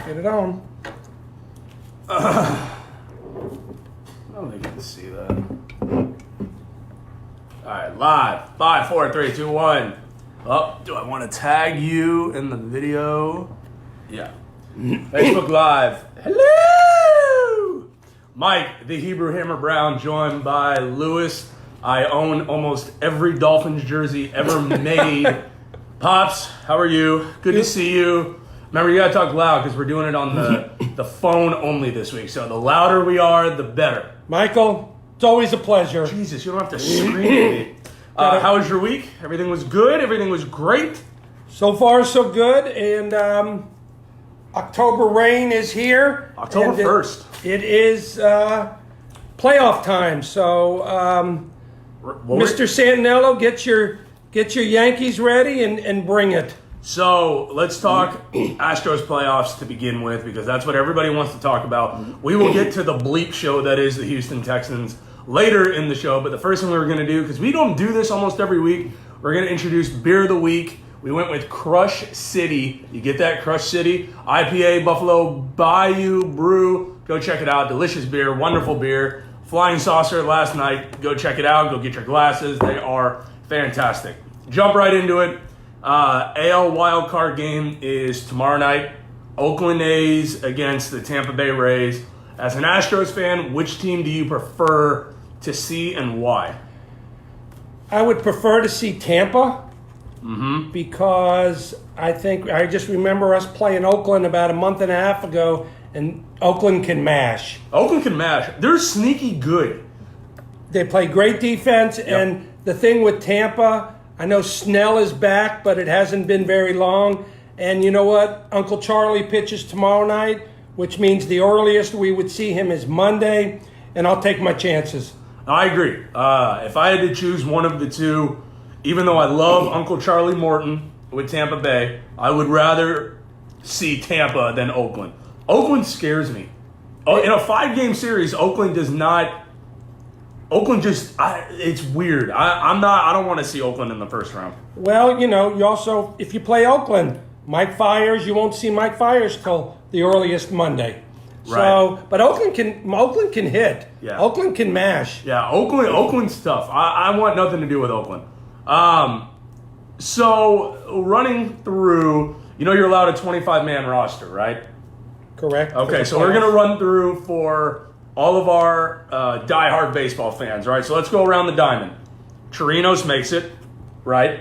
Get it on. I don't think you can see that. All right, live. 5, 4, 3, 2, 1. Oh, do I want to tag you in the video? Yeah. Facebook Live. Hello! Mike, the Hebrew Hammer Brown, joined by Lewis. I own almost every Dolphins jersey ever made. Pops, how are you? Good to see you. Remember, you got to talk loud because we're doing it on the phone only this week. So the louder we are, the better. Michael, it's always a pleasure. Jesus, you don't have to scream at me. How was your week? Everything was good? Everything was great? So far, so good. And October rain is here. October 1st. It is playoff time. So, Mr. Santinello, get your Yankees ready and bring it. So let's talk Astros playoffs to begin with, because that's what everybody wants to talk about. We will get to the bleep show that is the Houston Texans later in the show, but the first thing we're going to do, because we don't do this almost every week, we're going to introduce Beer of the Week. We went with Crush City. You get that? Crush City. IPA, Buffalo Bayou Brew. Go check it out. Delicious beer. Wonderful beer. Flying Saucer last night. Go check it out. Go get your glasses. They are fantastic. Jump right into it. AL wildcard game is tomorrow night. Oakland A's against the Tampa Bay Rays. As an Astros fan, which team do you prefer to see and why? I would prefer to see Tampa because I just remember us playing Oakland about a month and a half ago, and Oakland can mash. Oakland can mash. They're sneaky good. They play great defense, and the thing with Tampa, I know Snell is back, but it hasn't been very long. And you know what? Uncle Charlie pitches tomorrow night, which means the earliest we would see him is Monday, and I'll take my chances. I agree. If I had to choose one of the two, even though I love Uncle Charlie Morton with Tampa Bay, I would rather see Tampa than Oakland. Oakland scares me. In a 5-game series, Oakland does not... Oakland just, it's weird. I don't want to see Oakland in the first round. Well, you also, if you play Oakland, Mike Fiers, you won't see Mike Fiers till the earliest Monday. Right. So, but Oakland can hit. Yeah. Oakland can mash. Yeah, Oakland's tough. I want nothing to do with Oakland. So running through, you're allowed a 25-man roster, right? Correct. Okay, so we're gonna run through for all of our diehard baseball fans, right? So let's go around the diamond. Chirinos makes it, right?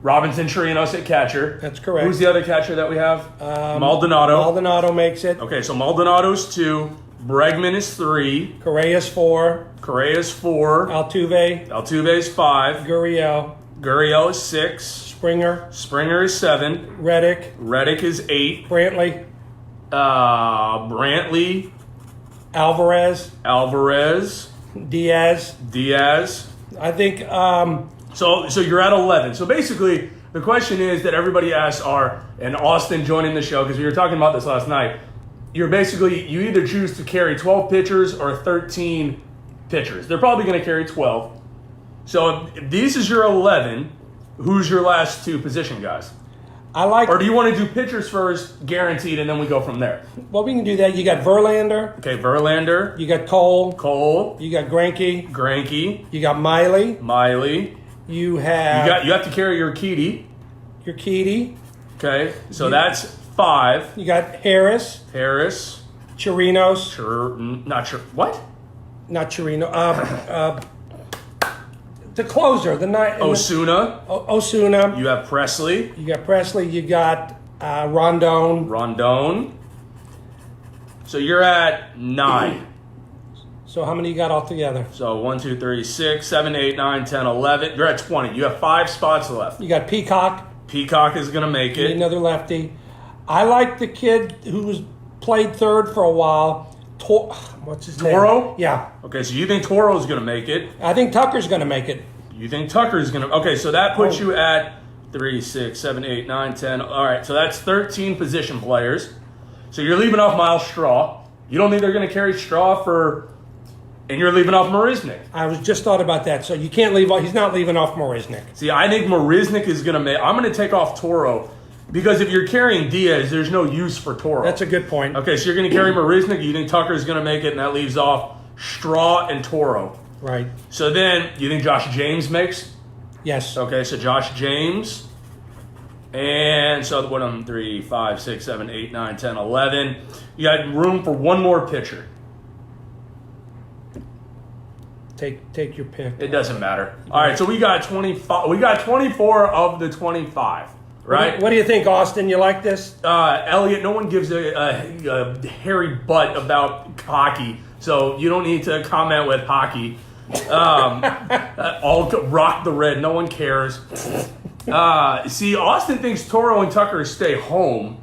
Robinson Chirinos at catcher. That's correct. Who's the other catcher that we have? Maldonado. Maldonado makes it. Okay, so Maldonado's 2. Bregman is 3. Correa's 4. Correa's 4. Altuve's 5. Gurriel is 6. Springer is 7. Reddick is 8. Brantley. Alvarez. Diaz. I think... So you're at 11. So basically, the question is that everybody asks and Austin joining the show, because we were talking about this last night, you either choose to carry 12 pitchers or 13 pitchers. They're probably going to carry 12. So if this is your 11, who's your last 2 position guys? Or do you want to do pitchers first, guaranteed, and then we go from there? Well, we can do that. You got Verlander. Okay, Verlander. You got Cole. You got Greinke. You got Miley. You have to carry your Urquidy. Okay, so that's 5. You got Harris. Chirinos. Not sure. What? Not Chirino. The closer. Osuna. Osuna. You have Presley. You got Rondon. So you're at 9. So how many you got altogether? So 1, 2, 3, 6, 7, 8, 9, 10, 11. You're at 20. You have 5 spots left. You got Peacock. Peacock is going to make it. Another lefty. I like the kid who's played third for a while. What's his name? Toro? Yeah. Okay, so you think Toro's going to make it. I think Tucker's going to make it. You think Tucker's going to... Okay, so that puts you at 3, 6, 7, 8, 9, 10. All right, so that's 13 position players. So you're leaving off Miles Straw. You don't think they're going to carry Straw for... And you're leaving off Marisnik. I was just thought about that. So you can't leave off... He's not leaving off Marisnik. See, I think Marisnik is going to make... I'm going to take off Toro Because if you're carrying Diaz, there's no use for Toro. That's a good point. Okay, so you're going to carry Marisnik. You think Tucker's going to make it, and that leaves off Straw and Toro. Right. So then, you think Josh James makes? Yes. Okay, so Josh James. And so what on 3, 5, 6, 7, 8, 9, 10, 11. You got room for one more pitcher. Take your pick. It doesn't matter. All right, so we got 25. We got 24 of the 25. Right? What do you think, Austin? You like this? Elliot, no one gives a hairy butt about hockey, so you don't need to comment with hockey. I'll rock the red. No one cares. See, Austin thinks Toro and Tucker stay home.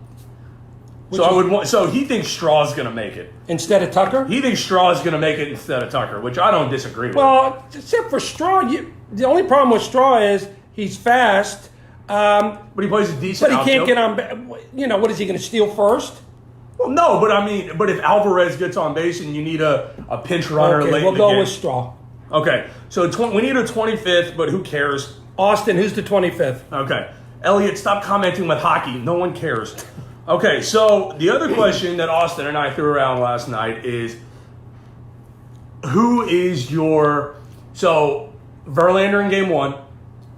So he thinks Straw's going to make it. Instead of Tucker? He thinks Straw's going to make it instead of Tucker, which I don't disagree with. Well, except for Straw, the only problem with Straw is he's fast. But he plays a decent But he can't outfield. get on. What is he going to steal first? Well, no, but if Alvarez gets on base and you need a pinch runner Okay, late we'll in the go game. with Straw. Okay, so we need a 25th, but who cares? Austin, who's the 25th? Okay, Elliot, stop commenting with hockey. No one cares. Okay, so the other question that Austin and I threw around last night is, who is your... So, Verlander in Game 1,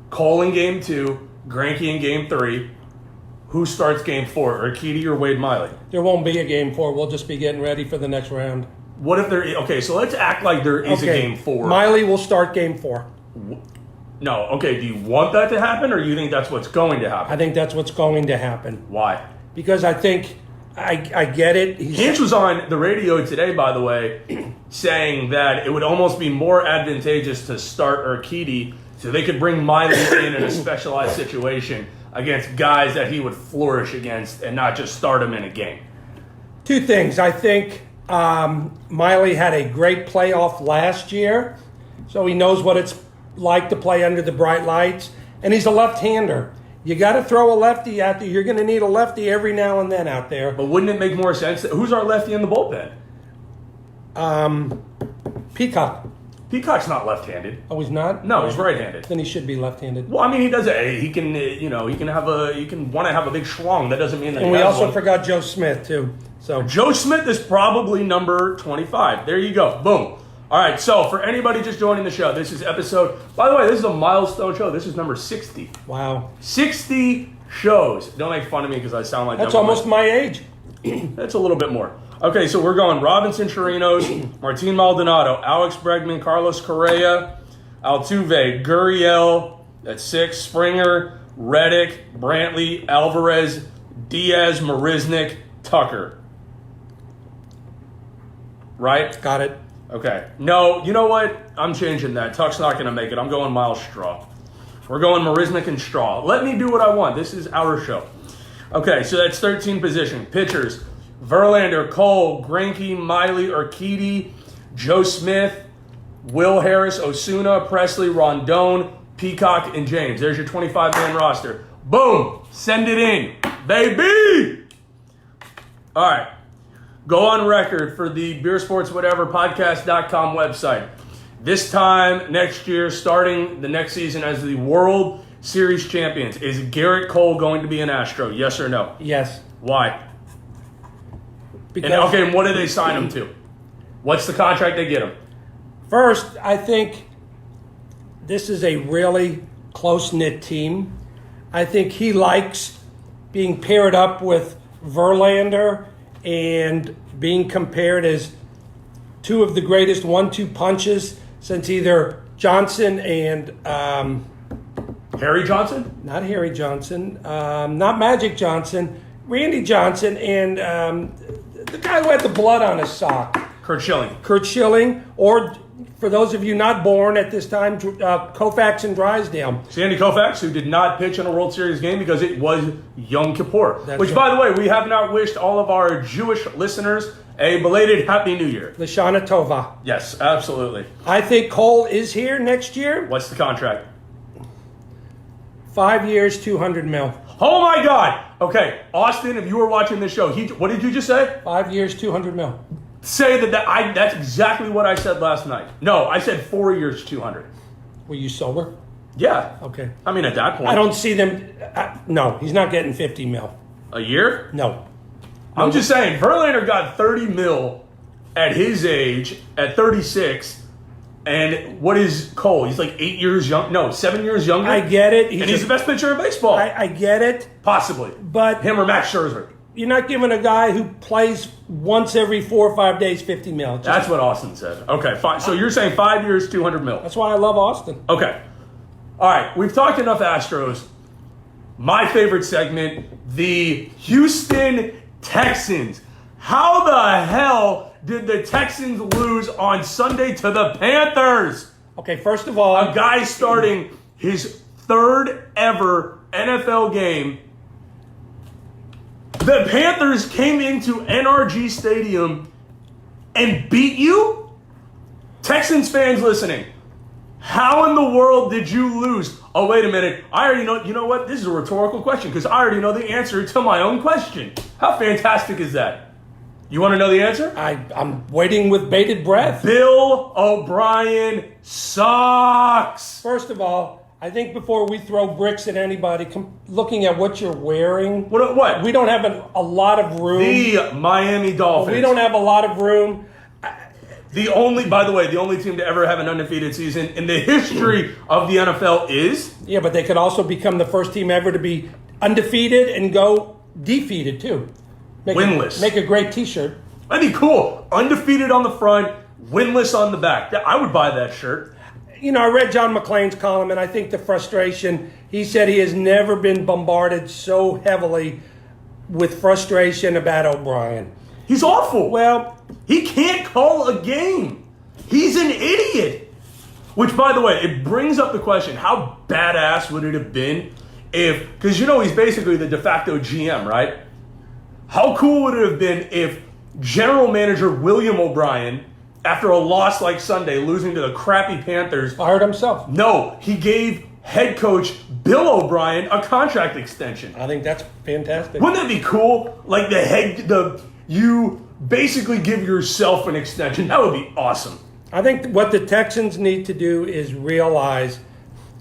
Cole in Game 2, Greinke in Game 3. Who starts Game 4, Urquidy or Wade Miley? There won't be a Game 4. We'll just be getting ready for the next round. What if there... Okay, so let's act like there is a Game 4. Miley will start Game 4. No, okay, do you want that to happen, or you think that's what's going to happen? I think that's what's going to happen. Why? Because I think... I get it. Hinch was on the radio today, by the way, saying that it would almost be more advantageous to start Urquidy so they could bring Miley in a specialized situation against guys that he would flourish against and not just start him in a game. Two things. I think Miley had a great playoff last year, so he knows what it's like to play under the bright lights, and he's a left-hander. You got to throw a lefty out there. You're going to need a lefty every now and then out there. But wouldn't it make more sense? Who's our lefty in the bullpen? Peacock. Peacock's not left-handed. Oh, he's not? No, he's right-handed. Then he should be left-handed. Well, I mean, he does it. He can, he can want to have a big schlong. That doesn't mean that. And he we has also one. forgot Joe Smith too. So Joe Smith is probably number 25. There you go. Boom. All right. So for anybody just joining the show, this is episode. By the way, this is a milestone show. This is number 60. wow, 60 shows. Don't make fun of me because I sound like that's that. almost my age. That's a little bit more. Okay, so we're going Robinson Chirinos, Martin Maldonado, Alex Bregman, Carlos Correa, Altuve, Gurriel at 6, Springer, Reddick, Brantley, Alvarez, Diaz, Marisnik, Tucker. Right? Got it. Okay. No, you know what? I'm changing that. Tuck's not going to make it. I'm going Miles Straw. We're going Marisnik and Straw. Let me do what I want. This is our show. Okay, so that's 13 position. Pitchers, Verlander, Cole, Greinke, Miley, Urquidy, Joe Smith, Will Harris, Osuna, Presley, Rondon, Peacock, and James. There's your 25-man roster. Boom! Send it in, baby! All right. Go on record for the beersportswhateverpodcast.com website. This time next year, starting the next season as the World Series champions, is Garrett Cole going to be an Astro? Yes or no? Yes. Why? Because And what did they sign him to? What's the contract they get him? first, I think this is a really close-knit team. I think he likes being paired up with Verlander and being compared as two of the greatest 1-2 punches since either Johnson and Harry Johnson? not Harry Johnson, not Magic Johnson, Randy Johnson, and the guy who had the blood on his sock, Kurt Schilling. Kurt Schilling, or for those of you not born at this time, Koufax and Drysdale. Sandy Koufax, who did not pitch in a World Series game because it was Yom Kippur. That's Which, right. by the way, we have not wished all of our Jewish listeners a belated Happy New Year. Lashana Tova. Yes, absolutely. I think Cole is here next year. What's the contract? 5 years, $200 million. Oh my God! Okay, Austin, if you were watching this show, what did you just say? 5 years, $200 million. Say that's exactly what I said last night. No, I said 4 years, 200. Were you sober? Yeah. Okay. I mean, at that point. I don't see them. No, he's not getting 50 mil. A year? No. I'm just saying, Verlander got 30 mil at his age, at 36. And what is Cole? He's like 8 years young. No, 7 years younger. I get it. He's the best pitcher in baseball. I get it. Possibly. But him or Max Scherzer. You're not giving a guy who plays once every 4 or 5 days 50 mil. That's what Austin said. Okay, fine. So you're saying 5 years, 200 mil. That's why I love Austin. Okay. All right. We've talked enough Astros. My favorite segment, the Houston Texans. How the hell did the Texans lose on Sunday to the Panthers? Okay, first of all, a guy starting his third ever NFL game. The Panthers came into NRG Stadium and beat you? Texans fans listening, how in the world did you lose? Oh, wait a minute. I already know. You know what? This is a rhetorical question because I already know the answer to my own question. How fantastic is that? You want to know the answer? I'm waiting with bated breath. Bill O'Brien sucks. First of all, I think before we throw bricks at anybody, looking at what you're wearing. What? We don't have a lot of room. The Miami Dolphins. We don't have a lot of room. By the way, the only team to ever have an undefeated season in the history of the NFL is? Yeah, but they could also become the first team ever to be undefeated and go defeated, too. Winless. Make a great T-shirt. That'd be cool. Undefeated on the front, winless on the back. I would buy that shirt. You know, I read John McClain's column, and I think the frustration, he said he has never been bombarded so heavily with frustration about O'Brien. He's awful. Well, he can't call a game. He's an idiot. Which, by the way, it brings up the question, how badass would it have been if, because you know he's basically the de facto GM, right? How cool would it have been if general manager William O'Brien, after a loss like Sunday, losing to the crappy Panthers, fired himself? No, he gave head coach Bill O'Brien a contract extension. I think that's fantastic. Wouldn't that be cool? Like you basically give yourself an extension. That would be awesome. I think what the Texans need to do is realize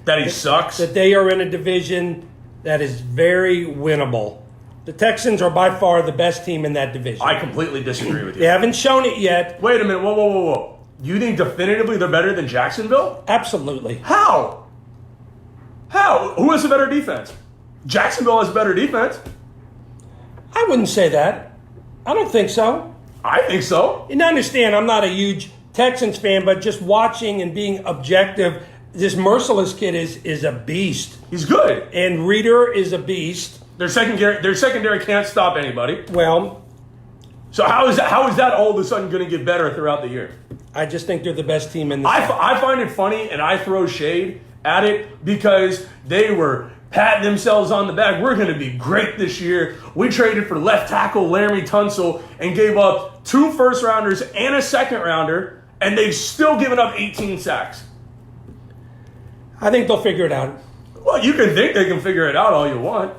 that he sucks. That they are in a division that is very winnable. The Texans are by far the best team in that division. I completely disagree with you. They haven't shown it yet. Wait a minute. Whoa. You think definitively they're better than Jacksonville? Absolutely. How? Who has a better defense? Jacksonville has a better defense. I wouldn't say that. I don't think so. I think so. And understand, I'm not a huge Texans fan, but just watching and being objective, this Merciless kid is a beast. He's good. And Reader is a beast. Their secondary can't stop anybody. Well, so how is that all of a sudden going to get better throughout the year? I just think they're the best team in the I find it funny, and I throw shade at it because they were patting themselves on the back. We're going to be great this year. We traded for left tackle Laramie Tunsil and gave up 2 first-rounders and a second-rounder, and they've still given up 18 sacks. I think they'll figure it out. Well, you can think they can figure it out all you want.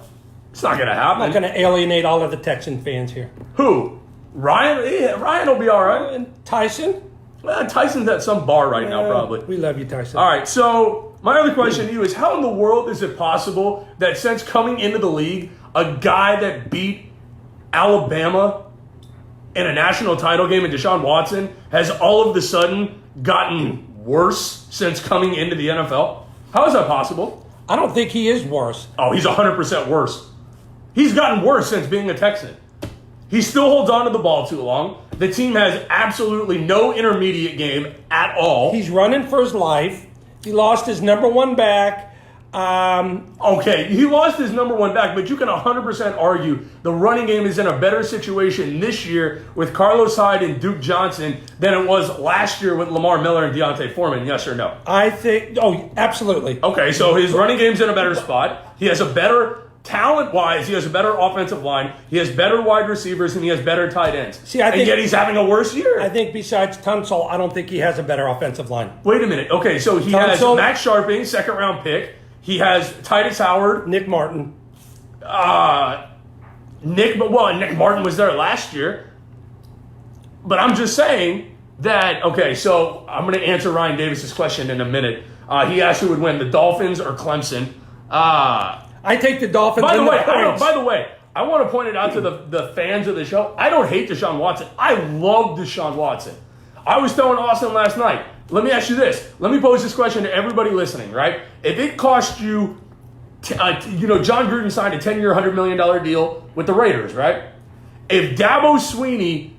It's not going to happen. I'm not going to alienate all of the Texan fans here. Who? Ryan? Yeah, Ryan will be all right. And Tyson? Well, Tyson's at some bar right now, probably. We love you, Tyson. All right, so my other question to you is, how in the world is it possible that since coming into the league, a guy that beat Alabama in a national title game in Deshaun Watson has all of a sudden gotten worse since coming into the NFL? How is that possible? I don't think he is worse. Oh, he's 100% worse. He's gotten worse since being a Texan. He still holds on to the ball too long. The team has absolutely no intermediate game at all. He's running for his life. He lost his number one back. Okay, he lost his number one back, but you can 100% argue the running game is in a better situation this year with Carlos Hyde and Duke Johnson than it was last year with Lamar Miller and Deontay Foreman, yes or no? I think, absolutely. Okay, so his running game's in a better spot. He has a better, talent-wise, he has a better offensive line. He has better wide receivers, and he has better tight ends. And yet he's having a worse year. I think besides Tunsil, I don't think he has a better offensive line. Wait a minute. Okay, so he has Max Sharping, second-round pick. He has Titus Howard. Nick Martin. Nick Martin was there last year. But I'm just saying that, okay, so I'm going to answer Ryan Davis's question in a minute. He actually would win the Dolphins or Clemson. I take the Dolphins. By the and way, points. I want to point it out to the fans of the show. I don't hate Deshaun Watson. I love Deshaun Watson. I was telling Austin last night. Let me ask you this. Let me pose this question to everybody listening. Right? If it cost you, John Gruden signed a 10-year, $100 million deal with the Raiders, right? If Dabo Sweeney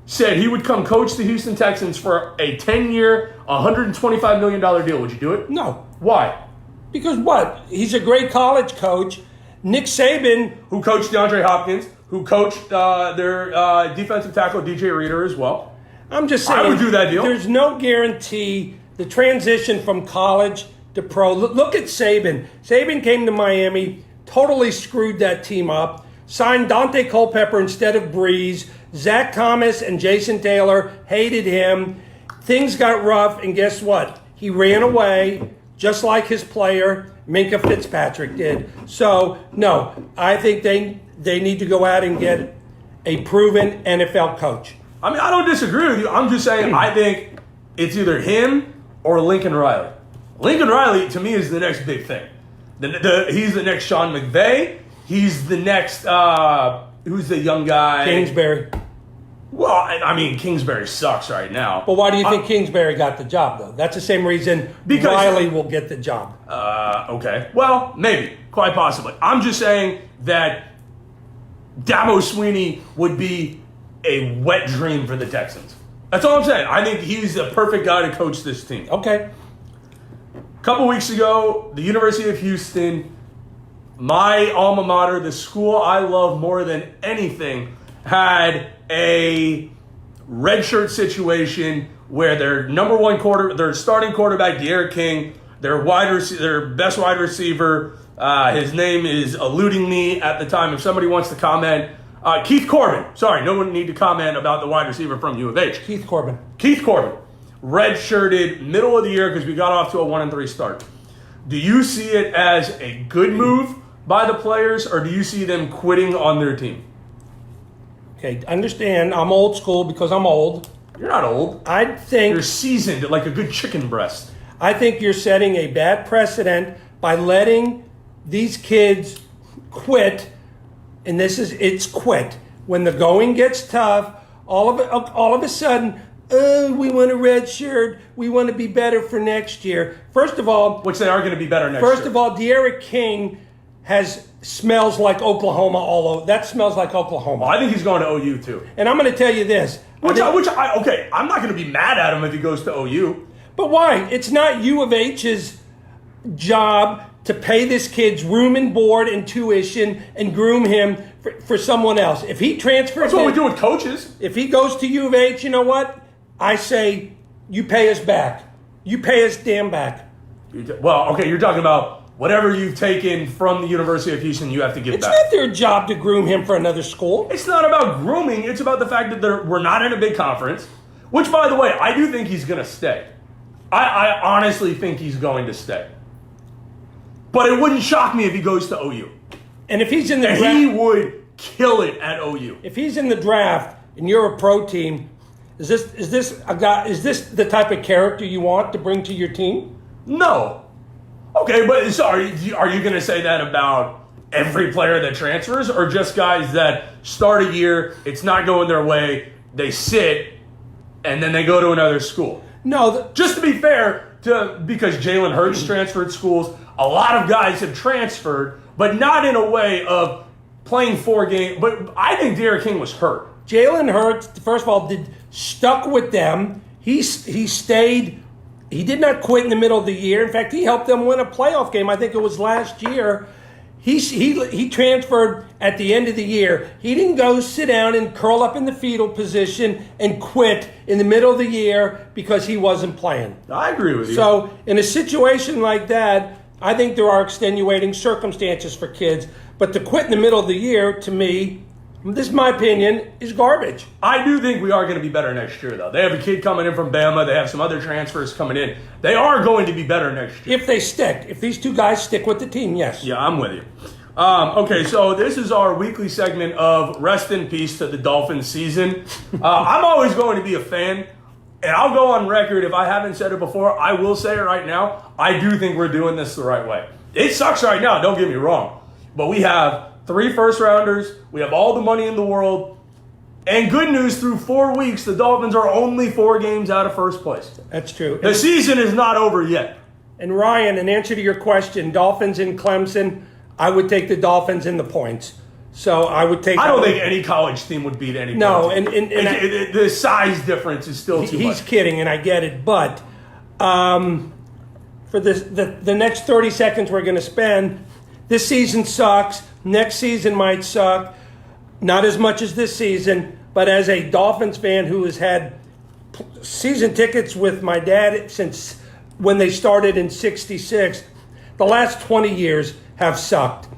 said he would come coach the Houston Texans for a 10-year, $125 million deal, would you do it? No. Why? Because what? He's a great college coach. Nick Saban, Who coached DeAndre Hopkins, who coached their defensive tackle DJ Reader as well. I'm just saying. I would do that deal. There's no guarantee the transition from college to pro. Look at Saban. Saban came to Miami, totally screwed that team up, signed Dante Culpepper instead of Breeze. Zach Thomas and Jason Taylor hated him. Things got rough, and guess what? He ran away, just like his player, Minka Fitzpatrick, did. So, no, I think they need to go out and get a proven NFL coach. I mean, I don't disagree with you. I'm just saying I think it's either him or Lincoln Riley. Lincoln Riley, to me, is the next big thing. He's the next Sean McVay. He's the next, who's the young guy? Kingsbury. Well, I mean, Kingsbury sucks right now. But why do you think Kingsbury got the job, though? That's the same reason Riley will get the job. Okay. Well, maybe. Quite possibly. I'm just saying that Dabo Sweeney would be a wet dream for the Texans. That's all I'm saying. I think he's the perfect guy to coach this team. Okay. A couple weeks ago, the University of Houston, my alma mater, the school I love more than anything, had a redshirt situation where their their starting quarterback, De'Aaron King, their best wide receiver, his name is eluding me at the time. If somebody wants to comment, Keith Corbin. Sorry, no one need to comment about the wide receiver from U of H. Keith Corbin. Redshirted middle of the year because we got off to a 1-3 start. Do you see it as a good move by the players, or do you see them quitting on their team? Okay, understand, I'm old school because I'm old. You're not old. I think You're seasoned like a good chicken breast. I think you're setting a bad precedent by letting these kids quit, and it's quit. When the going gets tough, all of a sudden, we want a red shirt. We want to be better for next year. First of all, which they are going to be better next year. First of all, De'Aaron King smells like Oklahoma all over. That smells like Oklahoma. Well, I think he's going to OU too. And I'm going to tell you this. I'm not going to be mad at him if he goes to OU. But why? It's not U of H's job to pay this kid's room and board and tuition and groom him for someone else. If he transfers, that's what we do with coaches. If he goes to U of H, you know what? I say you pay us back. You pay us damn back. Well, okay, you're talking about whatever you've taken from the University of Houston, you have to give back. It's not their job to groom him for another school. It's not about grooming. It's about the fact that we're not in a big conference, which, by the way, I do think he's going to stay. I honestly think he's going to stay. But it wouldn't shock me if he goes to OU. And if he's in the draft, he would kill it at OU. If he's in the draft and you're a pro team, is this the type of character you want to bring to your team? No. Okay, but so are you going to say that about every player that transfers, or just guys that start a year, it's not going their way, they sit, and then they go to another school? No. Just to be fair, because Jalen Hurts transferred schools, a lot of guys have transferred, but not in a way of playing 4 games. But I think De'Aaron King was hurt. Jalen Hurts, first of all, stuck with them. He stayed. He did not quit in the middle of the year. In fact, he helped them win a playoff game. I think it was last year. He transferred at the end of the year. He didn't go sit down and curl up in the fetal position and quit in the middle of the year because he wasn't playing. I agree with you. So in a situation like that, I think there are extenuating circumstances for kids. But to quit in the middle of the year, to me, this is my opinion, is garbage. I do think we are going to be better next year, though. They have a kid coming in from Bama. They have some other transfers coming in. They are going to be better next year. If they stick. If these two guys stick with the team, yes. Yeah, I'm with you. Okay, so this is our weekly segment of Rest in Peace to the Dolphins season. I'm always going to be a fan and I'll go on record if I haven't said it before, I will say it right now. I do think we're doing this the right way. It sucks right now, don't get me wrong. But we have 3 first-rounders. We have all the money in the world. And good news, through 4 weeks, the Dolphins are only 4 games out of first place. That's true. The season is not over yet. And Ryan, in answer to your question, Dolphins in Clemson, I would take the Dolphins in the points. So I would take. I don't think any college team would beat any. No, team. And the size difference is still too much. He's kidding, and I get it. But for the next 30 seconds we're going to spend, this season sucks. Next season might suck. Not as much as this season, but as a Dolphins fan who has had season tickets with my dad since when they started in '66, the last 20 years have sucked.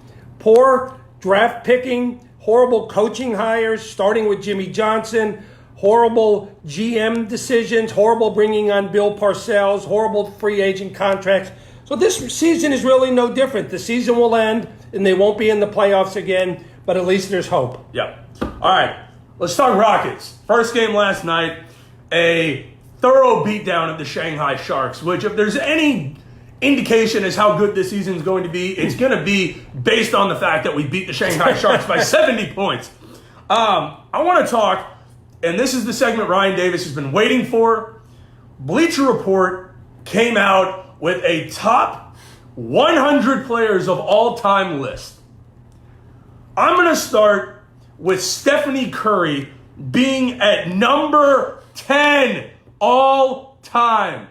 Poor draft picking, horrible coaching hires, starting with Jimmy Johnson, horrible GM decisions, horrible bringing on Bill Parcells, horrible free agent contracts. So this season is really no different. The season will end, and they won't be in the playoffs again, but at least there's hope. Yeah. All right. Let's talk Rockets. First game last night, a thorough beatdown of the Shanghai Sharks, which if there's any indication as how good this season is going to be, it's going to be based on the fact that we beat the Shanghai Sharks by 70 points. I want to talk, and this is the segment Ryan Davis has been waiting for. Bleacher Report came out with a top 100 players of all time list. I'm going to start with Stephanie Curry being at number 10 all time.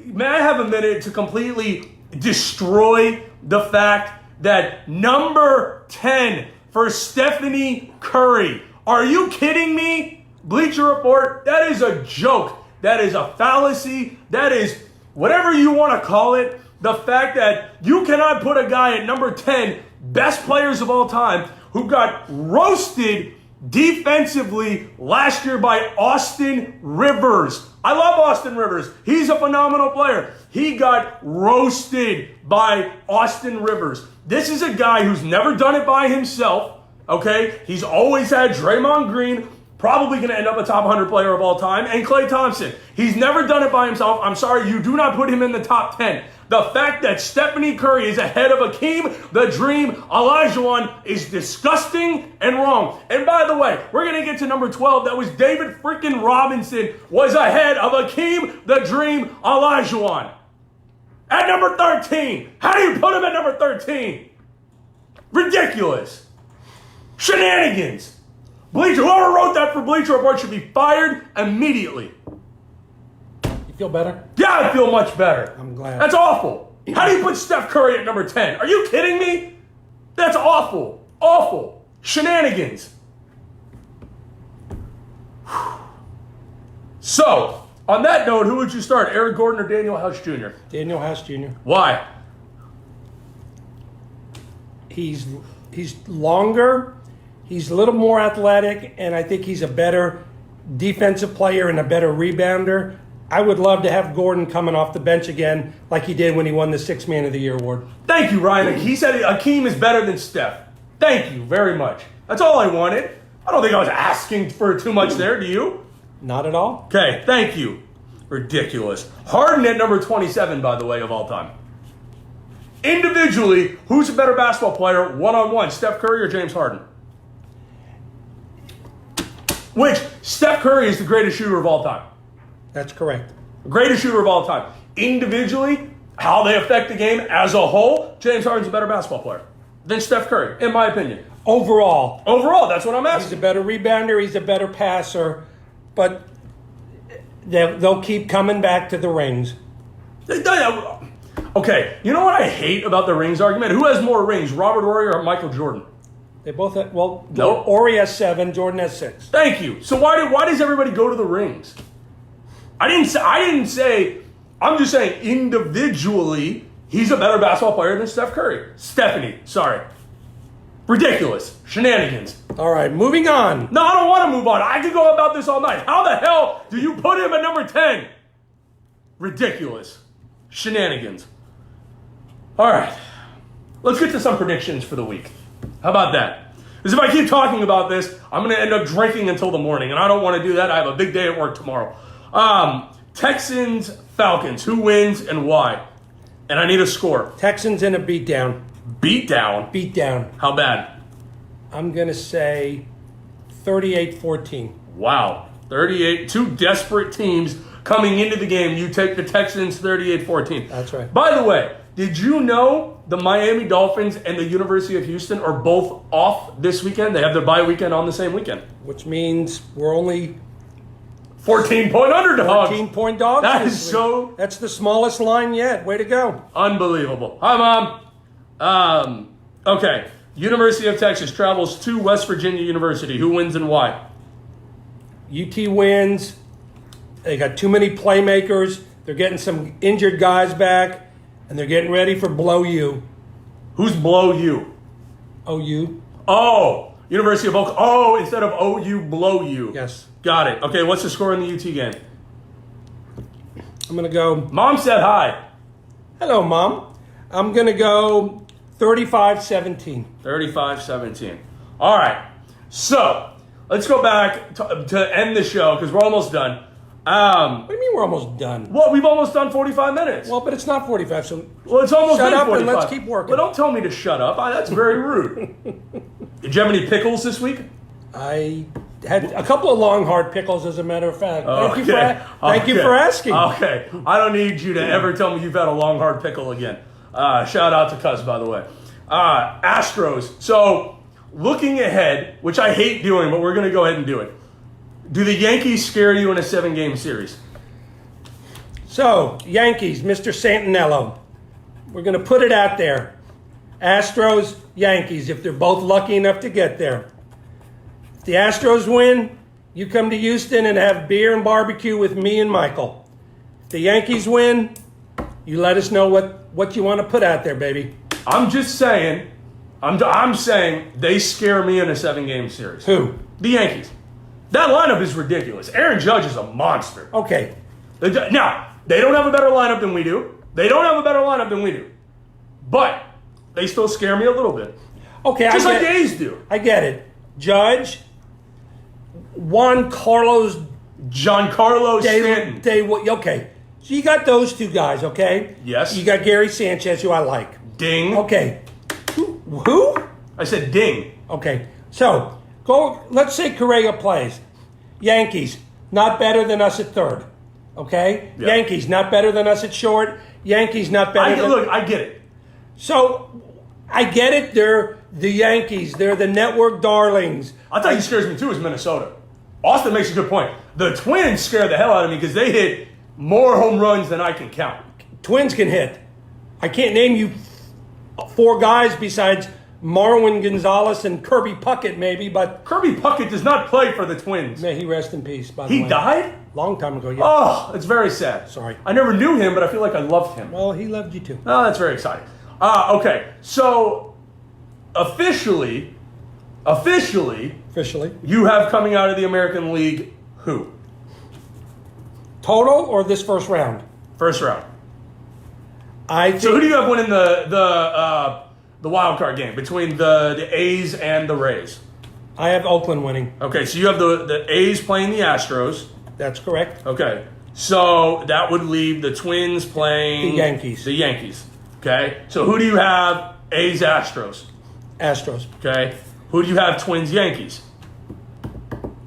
May I have a minute to completely destroy the fact that number 10 for Stephanie Curry? Are you kidding me? Bleacher Report, that is a joke. That is a fallacy. That is whatever you want to call it. The fact that you cannot put a guy at number 10, best players of all time, who got roasted defensively last year by Austin Rivers. I love Austin Rivers. He's a phenomenal player. He got roasted by Austin Rivers. This is a guy who's never done it by himself, okay? He's always had Draymond Green, probably going to end up a top 100 player of all time, and Klay Thompson. He's never done it by himself. I'm sorry, you do not put him in the top 10. The fact that Stephanie Curry is ahead of Akeem the Dream Olajuwon is disgusting and wrong. And by the way, we're going to get to number 12. That was David freaking Robinson was ahead of Akeem the Dream Olajuwon. At number 13. How do you put him at number 13? Ridiculous. Shenanigans. Whoever wrote that for Bleacher Report should be fired immediately. You feel better? Yeah, I feel much better. I'm glad. That's awful. How do you put Steph Curry at number 10? Are you kidding me? That's awful. Awful. Shenanigans. So, on that note, who would you start? Eric Gordon or Daniel House Jr.? Daniel House Jr. Why? He's longer. He's a little more athletic, and I think he's a better defensive player and a better rebounder. I would love to have Gordon coming off the bench again like he did when he won the Sixth Man of the Year award. Thank you, Ryan. He said Akeem is better than Steph. Thank you very much. That's all I wanted. I don't think I was asking for too much there, do you? Not at all. Okay, thank you. Ridiculous. Harden at number 27, by the way, of all time. Individually, who's a better basketball player one-on-one, Steph Curry or James Harden? Which, Steph Curry is the greatest shooter of all time. That's correct. Greatest shooter of all time. Individually, how they affect the game as a whole, James Harden's a better basketball player than Steph Curry, in my opinion. Overall, that's what I'm asking. he's a better rebounder, he's a better passer, but they'll keep coming back to the rings. Okay, you know what I hate about the rings argument? Who has more rings, Robert Horry or Michael Jordan? They both have, well, Nope. Horry has 7, Jordan has 6. Thank you. So why does everybody go to the rings? I didn't say, I'm just saying individually, he's a better basketball player than Steph Curry. Stephanie, sorry. Ridiculous. Shenanigans. All right, moving on. No, I don't want to move on. I could go about this all night. How the hell do you put him at number 10? Ridiculous. Shenanigans. All right. Let's get to some predictions for the week. How about that? Because if I keep talking about this, I'm going to end up drinking until the morning, and I don't want to do that. I have a big day at work tomorrow. Texans, Falcons. Who wins and why? And I need a score. Texans in a beatdown. Beatdown? Beatdown. How bad? I'm going to say 38-14. Wow. 38. Two desperate teams coming into the game. You take the Texans 38-14. That's right. By the way, did you know the Miami Dolphins and the University of Houston are both off this weekend? They have their bye weekend on the same weekend. Which means we're only 14-point underdogs. 14-point dogs. That is so... That's the smallest line yet. Way to go. Unbelievable. Hi, Mom. Okay. University of Texas travels to West Virginia University. Who wins and why? UT wins. They got too many playmakers. They're getting some injured guys back, and they're getting ready for Blow U. Who's Blow U? OU. Oh, University of Oklahoma. Oh, instead of OU, Blow U. Yes. Got it. Okay, what's the score in the UT game? I'm going to go. Mom said hi. Hello, Mom. I'm going to go 35-17. 35-17. All right. So, let's go back to end the show because we're almost done. What do you mean we're almost done? Well, we've almost done 45 minutes. Well, but it's not 45, so Well, it's almost shut been up 45. and let's keep working. But don't tell me to shut up. That's very rude. Did you have any pickles this week? I had a couple of long, hard pickles, as a matter of fact. Thank you for asking. Okay. I don't need you to ever tell me you've had a long, hard pickle again. Shout out to Cuz, by the way. Astros. So, looking ahead, which I hate doing, but we're going to go ahead and do it. Do the Yankees scare you in a 7-game series? So, Yankees, Mr. Santinello. We're going to put it out there. Astros, Yankees, if they're both lucky enough to get there. If the Astros win, you come to Houston and have beer and barbecue with me and Michael. If the Yankees win, you let us know what you want to put out there, baby. I'm just saying, I'm saying they scare me in a 7-game series. Who? The Yankees. That lineup is ridiculous. Aaron Judge is a monster. Okay. Now, they don't have a better lineup than we do. But they still scare me a little bit. Okay, Just like the A's do. I get it. Judge, Giancarlo Stanton. Okay. So you got those two guys, okay? Yes. You got Gary Sanchez, who I like. Ding. Okay. Who? I said ding. Okay. So, let's say Correa plays. Yankees, not better than us at third. Okay? Yep. Yankees, not better than us at short. Yankees, not better Look, I get it. So, I get it. They're the Yankees. They're the network darlings. I'll tell you who scares me too is Minnesota. Austin makes a good point. The Twins scare the hell out of me because they hit more home runs than I can count. Twins can hit. I can't name you 4 guys besides Marwin Gonzalez and Kirby Puckett, maybe, but... Kirby Puckett does not play for the Twins. May he rest in peace, by the way. He died? Long time ago, yeah. Oh, it's very sad. Sorry. I never knew him, but I feel like I loved him. Well, he loved you too. Oh, that's very exciting. Okay, so officially, you have coming out of the American League who? Total or this first round? First round. I think, So who do you have winning the wild card game between the A's and the Rays? I have Oakland winning. Okay, so you have the A's playing the Astros. That's correct. Okay, so that would leave the Twins playing The Yankees. Okay, so who do you have? A's, Astros. Astros. Okay, who do you have? Twins, Yankees.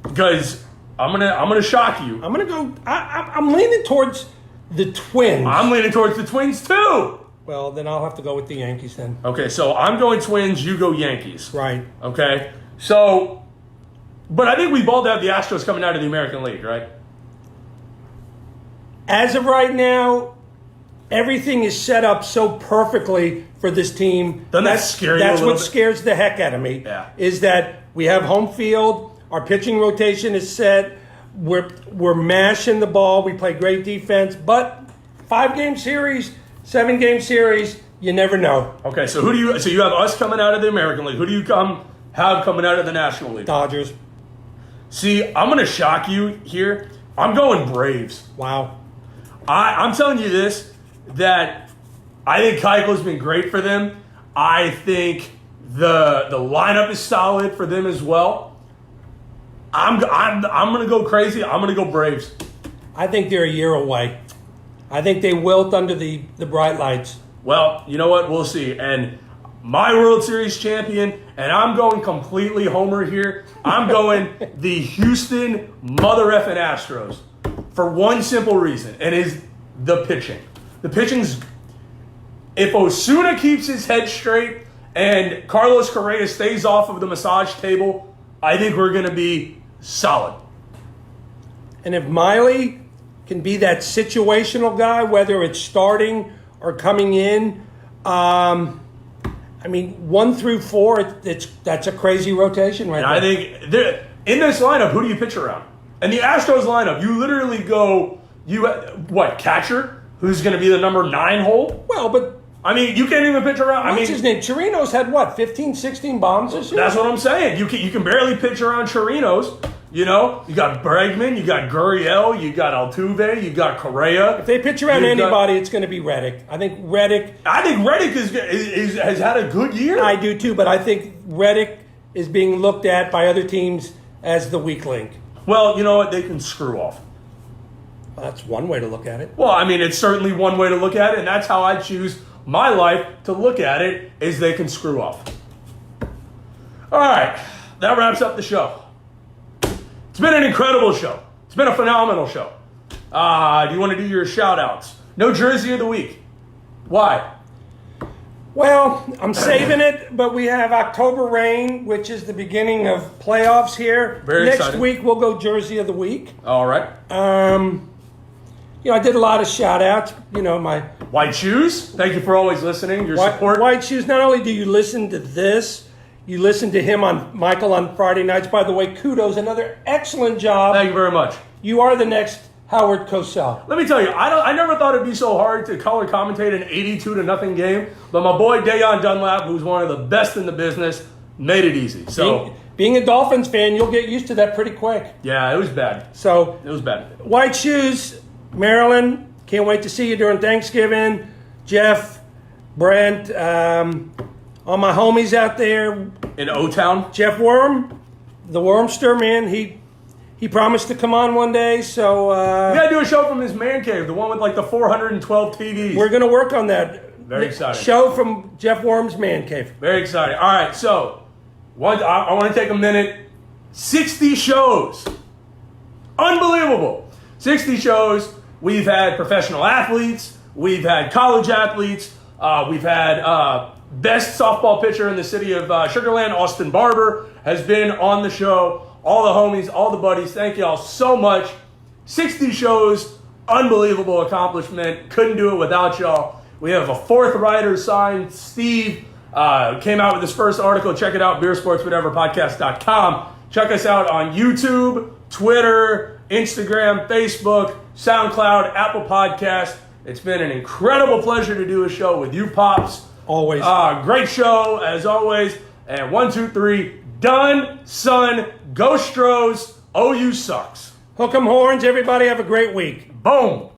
Because I'm gonna shock you. I'm gonna go. I'm leaning towards the Twins. I'm leaning towards the Twins too. Well, then I'll have to go with the Yankees then. Okay, so I'm going Twins. You go Yankees. Right. Okay, so, but I think we both have the Astros coming out of the American League, right? As of right now, everything is set up so perfectly for this team. Doesn't that scare you That's a little what bit? scares the heck out of me. Yeah. Is that we have home field. Our pitching rotation is set. We're mashing the ball. We play great defense. But 5-game series, 7-game series, you never know. Okay, so you have us coming out of the American League. Who do you have coming out of the National League? Dodgers. See, I'm going to shock you here. I'm going Braves. Wow. I'm telling you this, that I think Keuchel's been great for them. I think the lineup is solid for them as well. I'm going to go crazy. I'm going to go Braves. I think they're a year away. I think they wilt under the bright lights. Well, you know what? We'll see. And my World Series champion, and I'm going completely homer here. I'm going the Houston mother effing Astros for one simple reason, and is the pitching. The pitching's, if Osuna keeps his head straight and Carlos Correa stays off of the massage table, I think we're going to be solid. And if Miley can be that situational guy, whether it's starting or coming in, 1 through 4, that's a crazy rotation right And there. I think in this lineup, who do you pitch around? In the Astros lineup, you literally go, catcher? Who's going to be the number 9 hole? Well, but you can't even pitch around. what's his name? Chirinos had 15, 16 bombs this year? That's what I'm saying. You can barely pitch around Chirinos. You got Bregman, you got Gurriel, you got Altuve, you got Correa. If they pitch around anybody, it's going to be Reddick. I think Reddick has had a good year. I do too, but I think Reddick is being looked at by other teams as the weak link. Well, you know what? They can screw off. Well, that's one way to look at it. Well, it's certainly one way to look at it, and that's how I choose my life to look at it, is they can screw off. All right, that wraps up the show. It's been an incredible show. It's been a phenomenal show. Do you want to do your shout-outs? No jersey of the week. Why? Well, I'm saving it, but we have October Rain, which is the beginning of playoffs here. Very Next exciting. week, we'll go Jersey of the Week. All right. I did a lot of shout-outs. My White Shoes, thank you for always listening, your support. White Shoes, not only do you listen to this, you listen to him Michael on Friday nights. By the way, kudos, another excellent job. Thank you very much. You are the next Howard Cosell. Let me tell you, I never thought it'd be so hard to color commentate an 82-0 game, but my boy Dayon Dunlap, who's one of the best in the business, made it easy. So being a Dolphins fan, you'll get used to that pretty quick. yeah, it was bad. So It was bad. White Shoes, Maryland, can't wait to see you during Thanksgiving. Jeff, Brent, all my homies out there. In O-Town? Jeff Worm, the Wormster, man, he promised to come on one day, so We gotta do a show from his man cave, the one with like the 412 TVs. we're going to work on that. Very exciting. Show from Jeff Worm's man cave. Very exciting. All right, so I want to take a minute. 60 shows. Unbelievable. 60 shows. We've had professional athletes. We've had college athletes. We've had best softball pitcher in the city of Sugarland, Austin Barber, has been on the show. All the homies, all the buddies, thank y'all so much. 60 shows, unbelievable accomplishment. Couldn't do it without y'all. We have a 4th writer signed. Steve came out with his first article. Check it out, beersportswhateverpodcast.com. Check us out on YouTube, Twitter, Instagram, Facebook, SoundCloud, Apple Podcast. It's been an incredible pleasure to do a show with you, Pops. Always. Great show, as always. And 1, 2, 3, done, son, go Stros, OU sucks. Hook 'em horns, everybody have a great week. Boom.